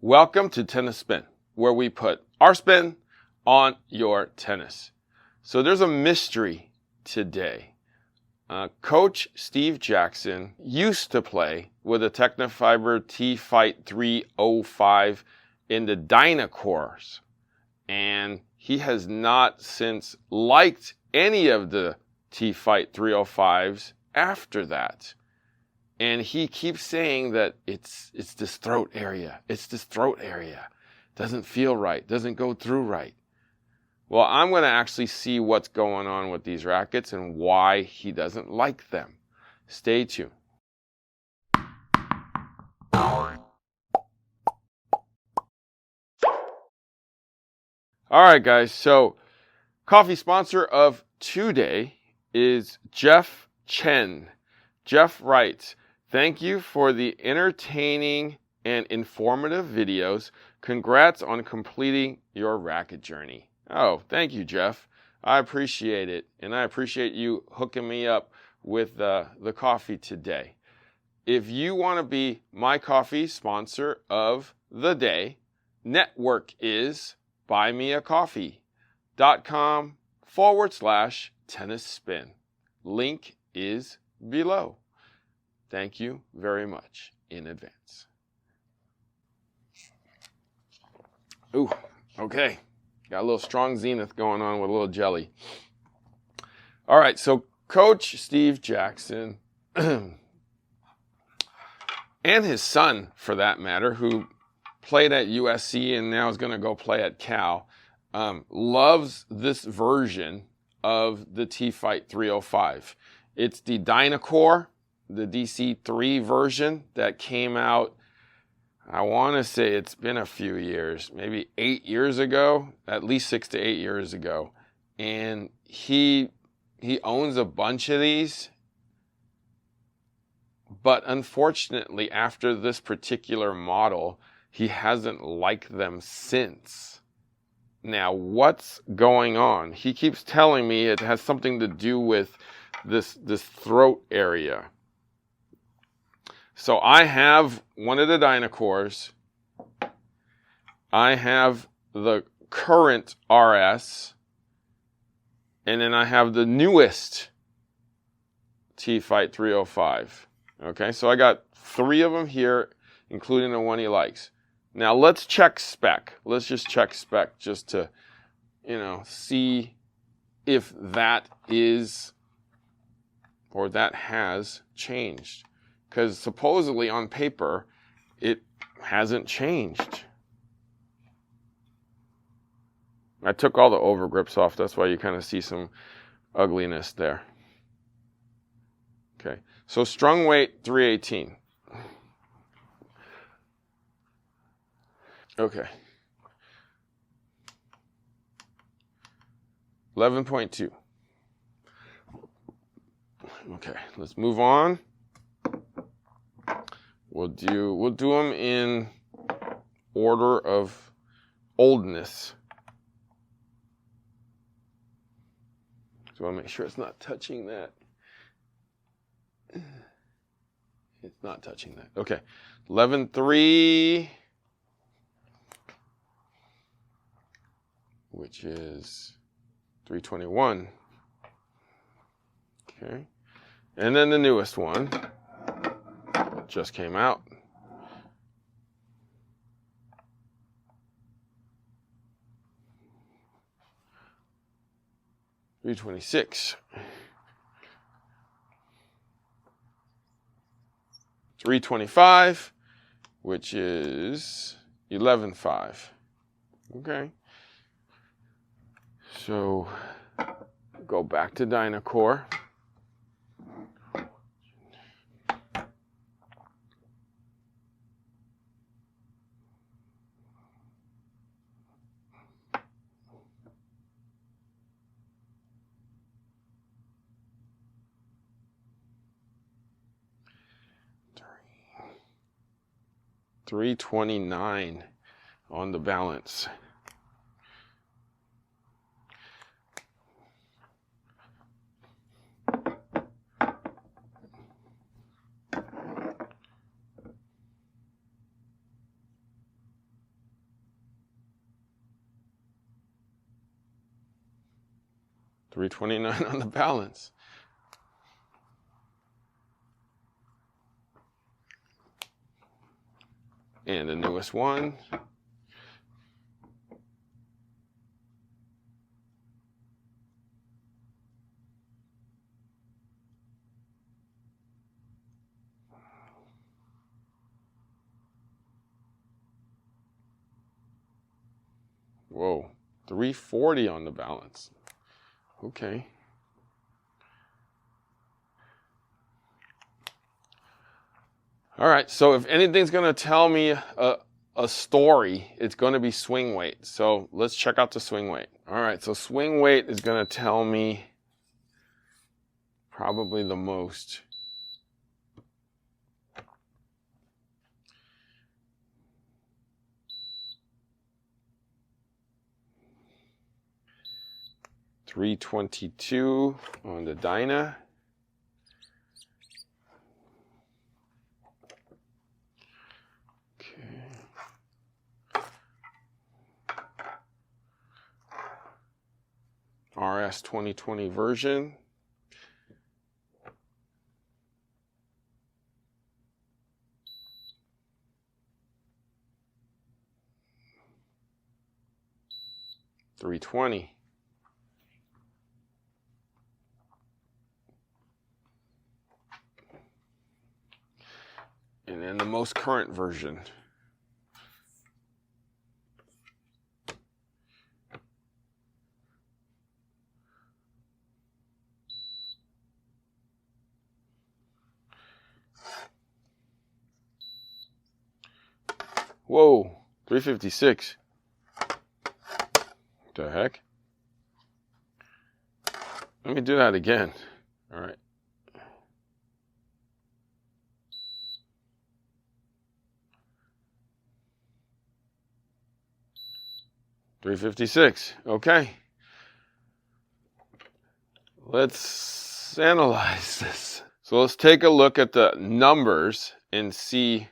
Welcome to Tennis Spin, where we put our spin on your tennis. So there's a mystery today. Coach Steve Jackson used to play with a Tecnifibre Tfight 305 in the Dynacourse, and he has not since liked any of the Tfight 305s after that. And he keeps saying that it's this throat area. It's this throat area. Doesn't feel right. Doesn't go through right. Well, I'm going to actually see what's going on with these rackets and why he doesn't like them. Stay tuned. All right, guys. So, coffee sponsor of today is Jeff Chen. Jeff writes, "Thank you for the entertaining and informative videos. Congrats on completing your racket journey." Oh, thank you, Jeff. I appreciate it. And I appreciate you hooking me up with the coffee today. If you want to be my coffee sponsor of the day, network is buymeacoffee.com/tennis spin. Link is below. Thank you very much in advance. Ooh, okay. Got a little strong zenith going on with a little jelly. All right, so Coach Steve Jackson and his son, for that matter, who played at USC and now is going to go play at Cal, loves this version of the Tfight 305. It's the Dynacore, the DC3 version that came out, I want to say it's been a few years, maybe 8 years ago, at least 6 to 8 years ago. And he owns a bunch of these. But unfortunately, after this particular model, he hasn't liked them since. Now, what's going on? He keeps telling me it has something to do with this throat area. So I have one of the Dynacores. I have the current RS. And then I have the newest Tfight 305. Okay, so I got 3 of them here, including the one he likes. Now let's check spec. Let's just check spec just to, see if that is or that has changed. Because supposedly on paper, it hasn't changed. I took all the overgrips off. That's why you kind of see some ugliness there. Okay, so strung weight 318. Okay. 11.2. Okay, let's move on. We'll do them in order of oldness. So I want to make sure it's not touching that. It's not touching that. Okay, 11.3, which is 321. Okay, and then the newest one just came out. $326. 325, which is 11.5. Okay. So go back to Dynacore. $329 on the balance. 329 on the balance. And the newest one. Whoa, 340 on the balance. Okay. All right, so if anything's gonna tell me a story, it's gonna be swing weight. So let's check out the swing weight. All right, so swing weight is gonna tell me probably the most. $322 on the Dyna. RS 2020 version. $320. And then the most current version. Whoa, 356. What the heck? Let me do that again. All right. $356. Okay. Let's analyze this. So let's take a look at the numbers and see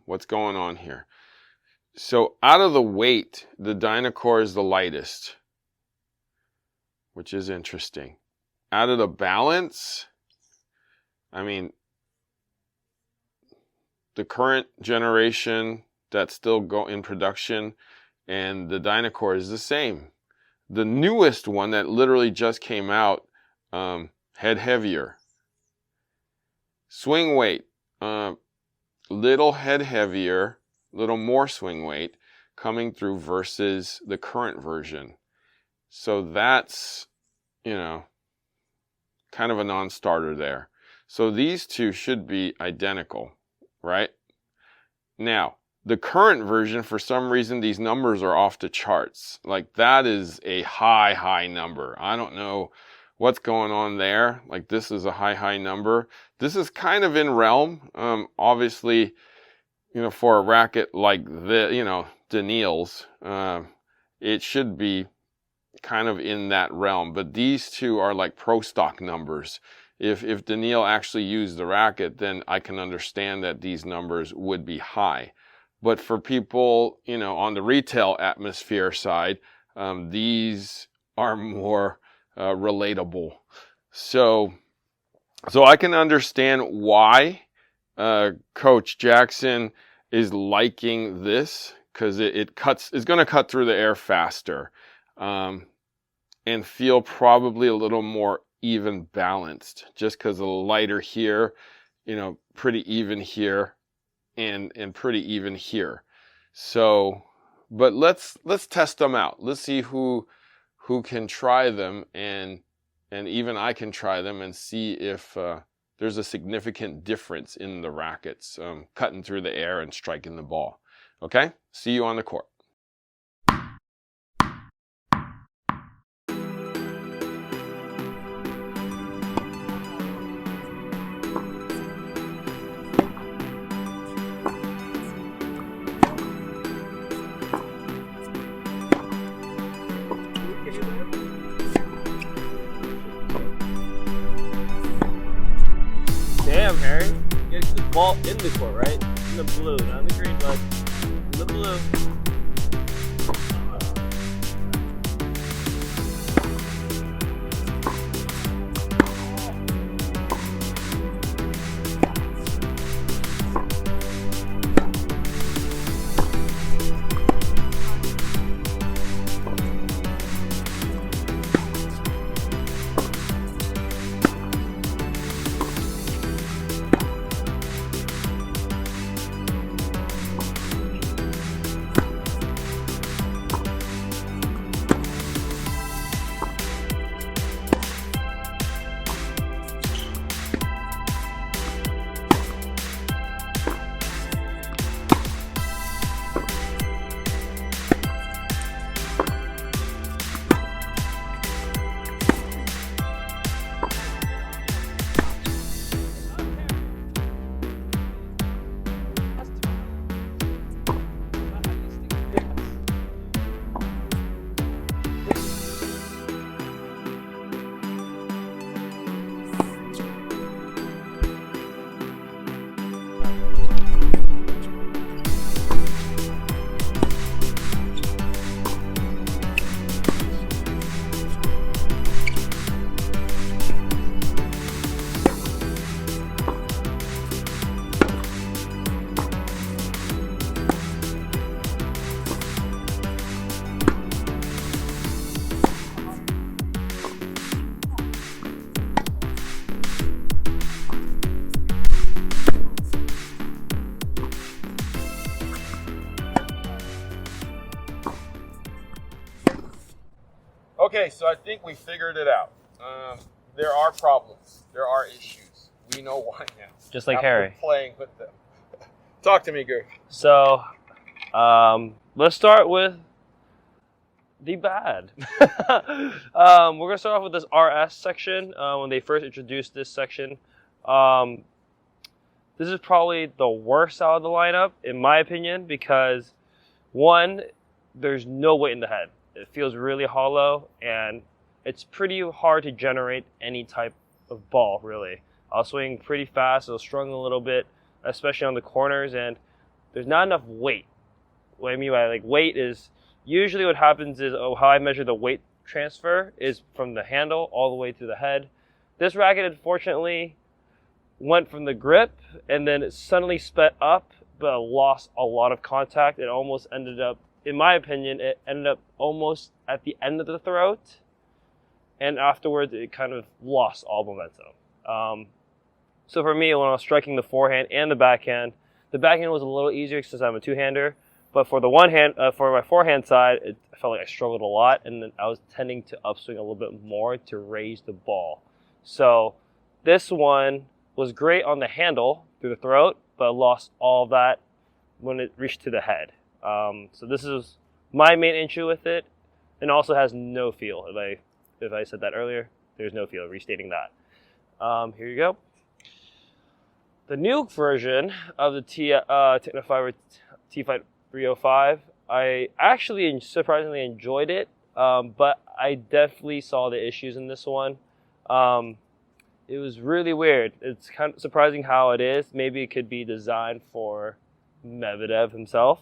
what's going on here. So out of the weight, the Dynacore is the lightest, which is interesting. Out of the balance, I mean, the current generation that's still in production and the Dynacore is the same. The newest one that literally just came out, head heavier. Swing weight, little head heavier, little more swing weight coming through versus the current version. So that's, you know, kind of a non-starter there. So these two should be identical, right? Now, the current version, for some reason, these numbers are off the charts. Like, that is a high number. I don't know what's going on there. Like, this is a high number. This is kind of in realm. Obviously, you know, for a racket like the, you know, Daniil's, it should be kind of in that realm. But these two are like pro stock numbers. If Daniil actually used the racket, then I can understand that these numbers would be high. But for people, you know, on the retail atmosphere side, these are more relatable. So I can understand why Coach Jackson is liking this, because it's going to cut through the air faster and feel probably a little more even balanced, just because a lighter here, you know, pretty even here and pretty even here. So, but let's test them out. Let's see who can try them, and even I can try them and see if there's a significant difference in the rackets cutting through the air and striking the ball. Okay? See you on the court. Damn, Harry. You gotta get the ball in the court, right? In the blue, not in the green, but in the blue. Okay, so I think we figured it out. There are problems. There are issues. We know why now. Just like After Harry. playing with them. Talk to me, Gary. So, let's start with the bad. We're gonna start off with this RS section. When they first introduced this section, this is probably the worst out of the lineup, in my opinion, because one, there's no weight in the head. It feels really hollow, and it's pretty hard to generate any type of ball, really. I'll swing pretty fast, it'll struggle a little bit, especially on the corners, and there's not enough weight. What I mean by like weight is, usually what happens is, how I measure the weight transfer is from the handle all the way to the head. This racket, unfortunately, went from the grip, and then it suddenly sped up, but lost a lot of contact. It almost ended up, in my opinion, it ended up almost at the end of the throat, and afterwards it kind of lost all momentum. So for me, when I was striking the forehand and the backhand was a little easier since I'm a two-hander, but for the for my forehand side, I felt like I struggled a lot, and then I was tending to upswing a little bit more to raise the ball. So this one was great on the handle through the throat, but lost all of that when it reached to the head. So this is my main issue with it, and also has no feel. If I said that earlier, there's no feel. Restating that. Here you go. The new version of the Tecnifibre Tfight 305, I actually surprisingly enjoyed it, but I definitely saw the issues in this one. It was really weird. It's kind of surprising how it is. Maybe it could be designed for Medvedev himself.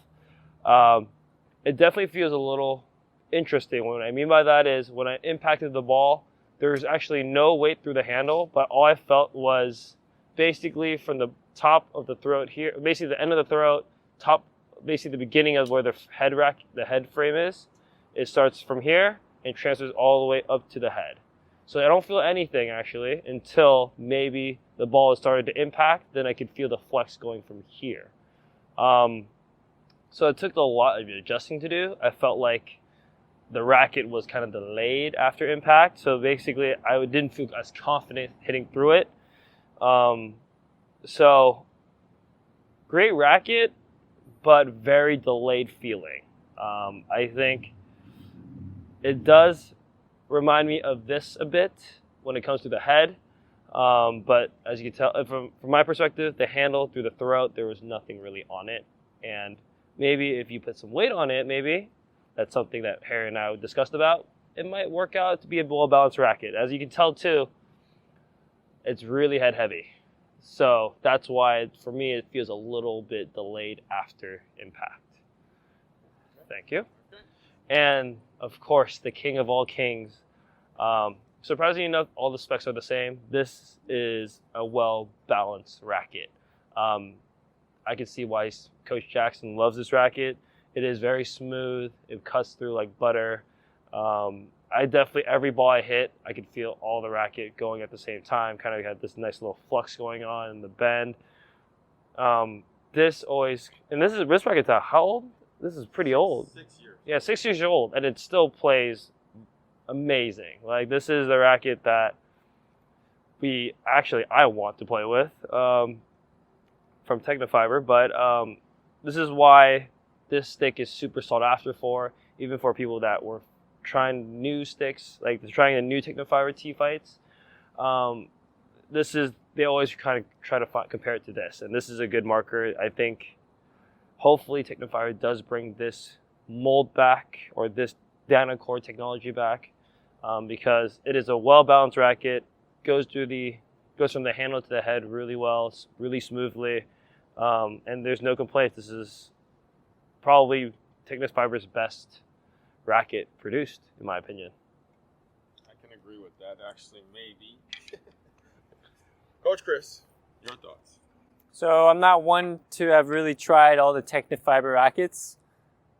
It definitely feels a little interesting. What I mean by that is when I impacted the ball, there's actually no weight through the handle, but all I felt was basically from the top of the throat here, basically the end of the throat, basically the beginning of where the head frame is. It starts from here and transfers all the way up to the head. So I don't feel anything actually until maybe the ball has started to impact. Then I could feel the flex going from here. So it took a lot of adjusting to do. I felt like the racket was kind of delayed after impact. So basically I didn't feel as confident hitting through it. So great racket, but very delayed feeling. I think it does remind me of this a bit when it comes to the head. But as you can tell, from my perspective, the handle through the throat, there was nothing really on it. And maybe if you put some weight on it, maybe that's something that Harry and I discussed about. It might work out to be a well-balanced racket. As you can tell too, it's really head heavy. So that's why, for me, it feels a little bit delayed after impact. Thank you. And of course, the king of all kings. Surprisingly enough, all the specs are the same. This is a well-balanced racket. I can see why Coach Jackson loves this racket. It is very smooth. It cuts through like butter. I definitely, every ball I hit, I could feel all the racket going at the same time. Kind of had this nice little flux going on in the bend. This racket's out. How old? This is pretty old. 6 years. Yeah, 6 years old, and it still plays amazing. Like, this is the racket that I want to play with from Tecnifibre, but this is why this stick is super sought after for, even for people that were trying new sticks, like they're trying the new Tecnifibre Tfights. They always kind of try to compare it to this, and this is a good marker. I think hopefully Tecnifibre does bring this mold back, or this down-and-core technology back, because it is a well-balanced racket, goes from the handle to the head really well, really smoothly, and there's no complaints. This is probably Tecnifibre's best racket produced, in my opinion. I can agree with that, actually, maybe. Coach Chris, your thoughts? So I'm not one to have really tried all the Tecnifibre rackets.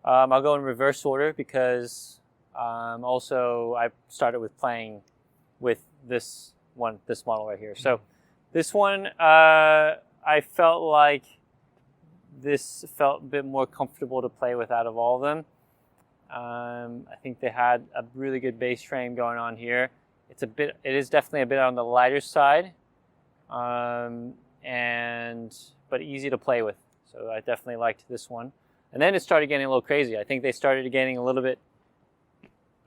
I'll go in reverse order because I started with playing with this model right here. So this one, I felt like this felt a bit more comfortable to play with out of all of them. I think they had a really good base frame going on here. It is definitely a bit on the lighter side, but easy to play with. So I definitely liked this one. And then it started getting a little crazy. I think they started getting a little bit,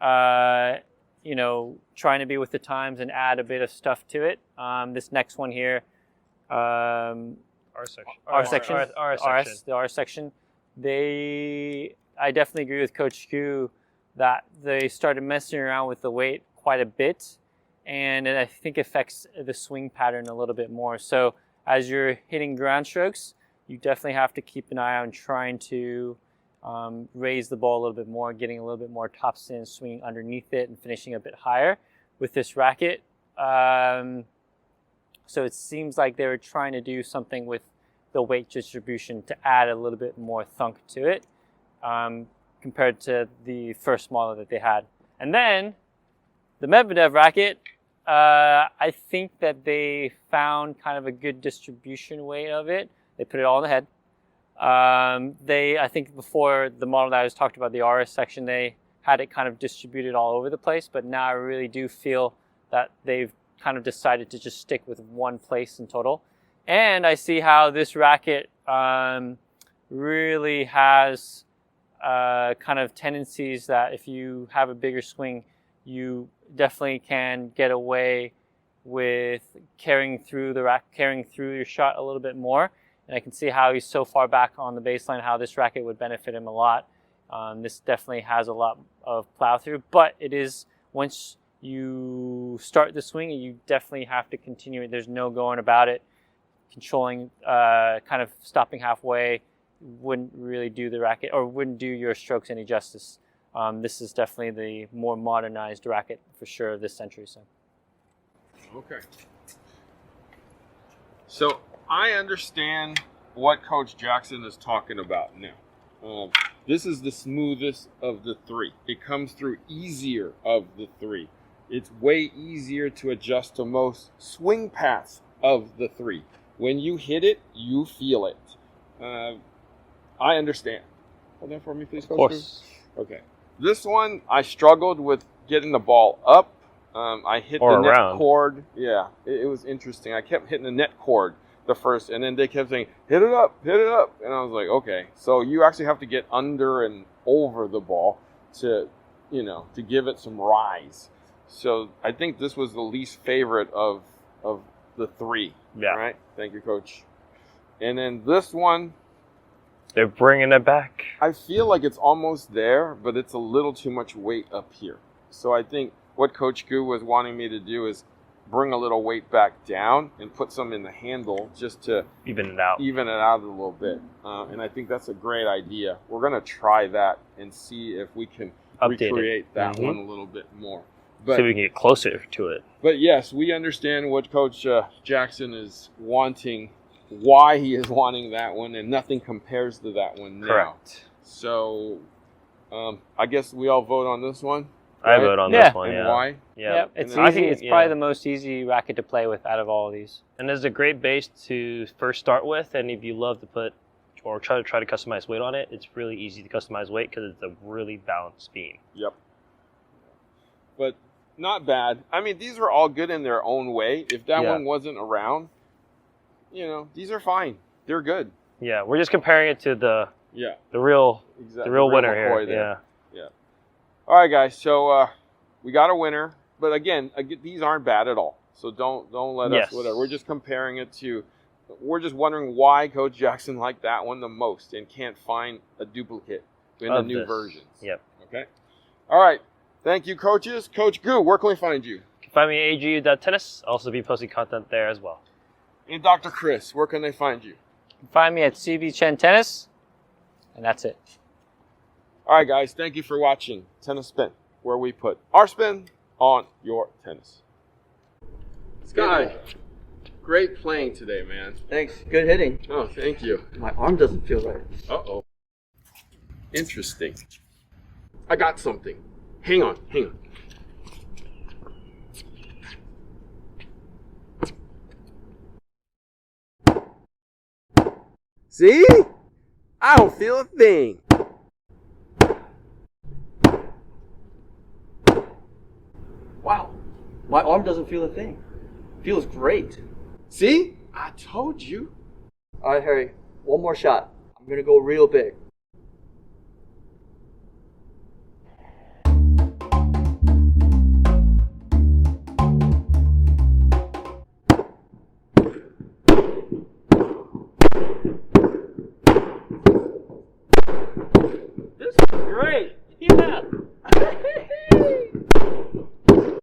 trying to be with the times and add a bit of stuff to it. This next one here, R section. the R section. I definitely agree with Coach Q that they started messing around with the weight quite a bit, and it, I think, affects the swing pattern a little bit more. So as you're hitting ground strokes, you definitely have to keep an eye on trying to raise the ball a little bit more, getting a little bit more topspin, swinging underneath it, and finishing a bit higher with this racket. So it seems like they were trying to do something with the weight distribution to add a little bit more thunk to it compared to the first model that they had. And then the Medvedev racket, I think that they found kind of a good distribution weight of it. They put it all in the head. I think before the model that I was talking about, the RS section, they had it kind of distributed all over the place, but now I really do feel that they've kind of decided to just stick with one place in total. And I see how this racket really has kind of tendencies that if you have a bigger swing, you definitely can get away with carrying through your shot a little bit more. And I can see how he's so far back on the baseline, how this racket would benefit him a lot. This definitely has a lot of plow through, but it is, once you start the swing, you definitely have to continue it. There's no going about it. Controlling, kind of stopping halfway wouldn't really do the racket, or wouldn't do your strokes any justice. This is definitely the more modernized racket for sure of this century. So. Okay. So I understand what Coach Jackson is talking about now. This is the smoothest of the three. It comes through easier of the three. It's way easier to adjust to most swing paths of the three. When you hit it, you feel it. I understand. Hold that for me, please, Coach. Of course. Okay. This one, I struggled with getting the ball up. I hit the net cord. Yeah, it was interesting. I kept hitting the net cord the first, and then they kept saying, hit it up. And I was like, okay. So you actually have to get under and over the ball to give it some rise. So I think this was the least favorite of the three. Yeah. All right. Thank you, Coach. And then this one, they're bringing it back. I feel like it's almost there, but it's a little too much weight up here. So I think what Coach Gu was wanting me to do is bring a little weight back down and put some in the handle just to even it out a little bit. And I think that's a great idea. We're going to try that and see if we can recreate that one a little bit more. But, so we can get closer to it. But yes, we understand what Coach Jackson is wanting, why he is wanting that one, and nothing compares to that one now. Correct. So I guess we all vote on this one. Right? I vote on this one, and why? Yeah, it's easy. I think it's probably the most easy racket to play with out of all of these. And it's a great base to first start with, and if you love to put or try to customize weight on it, it's really easy to customize weight because it's a really balanced beam. Yep. But not bad. I mean, these are all good in their own way. If that one wasn't around, these are fine. They're good. Yeah, we're just comparing it to the real winner here. Yeah. All right, guys. So we got a winner, but again, these aren't bad at all. So don't let us whatever. We're just comparing it to. We're just wondering why Coach Jackson liked that one the most and can't find a duplicate in the new versions. Yep. Okay. All right. Thank you, coaches. Coach Gu, where can we find you? You can find me at agu.tennis. I'll also be posting content there as well. And Dr. Chris, where can they find you? You can find me at CB Chen Tennis, and that's it. All right, guys. Thank you for watching Tennis Spin, where we put our spin on your tennis. Sky, great playing today, man. Thanks. Good hitting. Oh, thank you. My arm doesn't feel right. Uh-oh. Interesting. I got something. Hang on. See? I don't feel a thing. My arm doesn't feel a thing. Feels great. See? I told you. All right, Harry, one more shot. I'm gonna go real big. This is great.